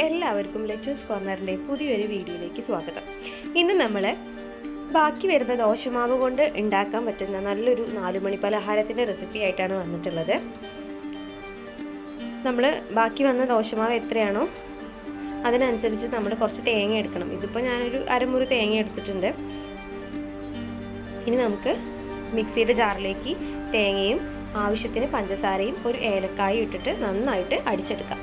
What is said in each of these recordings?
എല്ലാവർക്കും ലച്ചൂസ് കോർണറിൻ്റെ പുതിയൊരു വീഡിയോയിലേക്ക് സ്വാഗതം. ഇന്ന് നമ്മൾ ബാക്കി വരുന്ന ദോശമാവ് കൊണ്ട് ഉണ്ടാക്കാൻ പറ്റുന്ന നല്ലൊരു 4 മണി പലഹാരത്തിൻ്റെ റെസിപ്പി ആയിട്ടാണ് വന്നിട്ടുള്ളത്. നമ്മൾ ബാക്കി വന്ന ദോശമാവ് എത്രയാണോ അതിനനുസരിച്ച് നമ്മൾ കുറച്ച് തേങ്ങ എടുക്കണം. ഇതിപ്പോൾ ഞാനൊരു അരമുറി തേങ്ങ എടുത്തിട്ടുണ്ട്. ഇനി നമുക്ക് മിക്സിയുടെ ജാറിലേക്ക് തേങ്ങയും ആവശ്യത്തിന് പഞ്ചസാരയും ഒരു ഏലക്കായും ഇട്ടിട്ട് നന്നായിട്ട് അടിച്ചെടുക്കാം.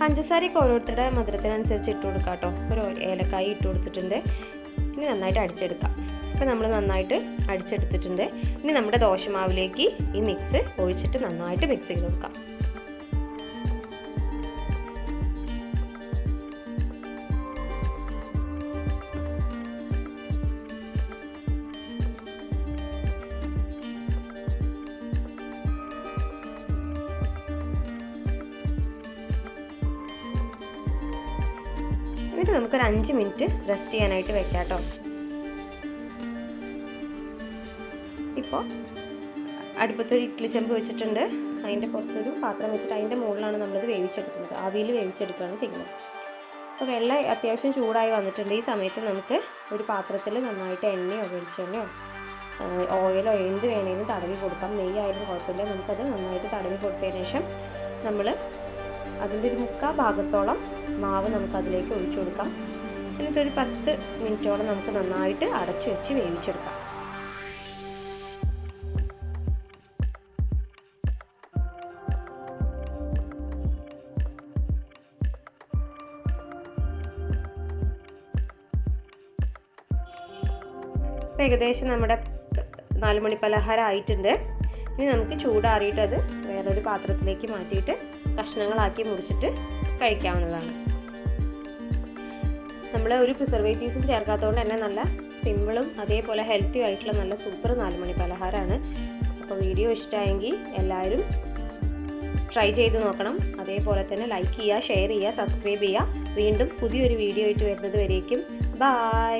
പഞ്ചസാരയ്ക്ക് ഓരോരുത്തരുടെ മധുരത്തിനനുസരിച്ച് ഇട്ട് കൊടുക്കാം കേട്ടോ. ഒരു ഏലക്കായി ഇട്ട് കൊടുത്തിട്ടുണ്ട്. ഇനി നന്നായിട്ട് അടിച്ചെടുക്കാം. അപ്പോൾ നമ്മൾ നന്നായിട്ട് അടിച്ചെടുത്തിട്ടുണ്ട്. ഇനി നമ്മുടെ ദോശമാവിലേക്ക് ഈ മിക്സ് ഒഴിച്ചിട്ട് നന്നായിട്ട് മിക്സ് ചെയ്ത് കൊടുക്കാം. എന്നിട്ട് നമുക്കൊരു 5 മിനിറ്റ് റെസ്റ്റ് ചെയ്യാനായിട്ട് വെക്കാം കേട്ടോ. ഇപ്പോൾ അടുപ്പത്തൊരു ഇഡ്ഡലി ചെമ്പ് വെച്ചിട്ടുണ്ട്. അതിൻ്റെ പുറത്തൊരു പാത്രം വെച്ചിട്ട് അതിൻ്റെ മുകളിലാണ് നമ്മളിത് വേവിച്ചെടുക്കുന്നത്. ആവിയിൽ വേവിച്ചെടുക്കുകയാണ് ചെയ്യുന്നത്. അപ്പോൾ വെള്ളം അത്യാവശ്യം ചൂടായി വന്നിട്ടുണ്ട്. ഈ സമയത്ത് നമുക്ക് ഒരു പാത്രത്തിൽ നന്നായിട്ട് എണ്ണയോ വെളിച്ചെണ്ണയോ ഓയിലോ എന്ത് വേണമെങ്കിലും തടവി കൊടുക്കാം. നെയ്യായാലും കുഴപ്പമില്ല. നമുക്കത് നന്നായിട്ട് തടവി കൊടുത്തതിന് ശേഷം നമ്മൾ അതിൻ്റെ ഒരു 3/4 ഭാഗത്തോളം മാവ് നമുക്കതിലേക്ക് ഒഴിച്ചു കൊടുക്കാം. എന്നിട്ടൊരു 10 മിനിറ്റോളം നമുക്ക് നന്നായിട്ട് അടച്ചു വെച്ച് വേവിച്ചെടുക്കാം. അപ്പോൾ ഏകദേശം നമ്മുടെ 4 മണി പലഹാരം ആയിട്ടുണ്ട്. ഇനി നമുക്ക് ചൂടാറിയിട്ട് അത് വേറൊരു പാത്രത്തിലേക്ക് മാറ്റിയിട്ട് കഷ്ണങ്ങളാക്കി മുറിച്ചിട്ട് കഴിക്കാവുന്നതാണ്. നമ്മൾ ഒരു പ്രിസർവേറ്റീവ്സും ചേർക്കാത്തതുകൊണ്ട് തന്നെ നല്ല സിമ്പിളും അതേപോലെ ഹെൽത്തി ആയിട്ടുള്ള നല്ല സൂപ്പർ 4 മണി പലഹാരമാണ്. അപ്പോൾ വീഡിയോ ഇഷ്ടമായെങ്കിൽ എല്ലാവരും ട്രൈ ചെയ്ത് നോക്കണം. അതേപോലെ തന്നെ ലൈക്ക് ചെയ്യുക, ഷെയർ ചെയ്യുക, സബ്സ്ക്രൈബ് ചെയ്യുക. വീണ്ടും പുതിയൊരു വീഡിയോ ആയിട്ട് വരുന്നത് വരേക്കും ബൈ.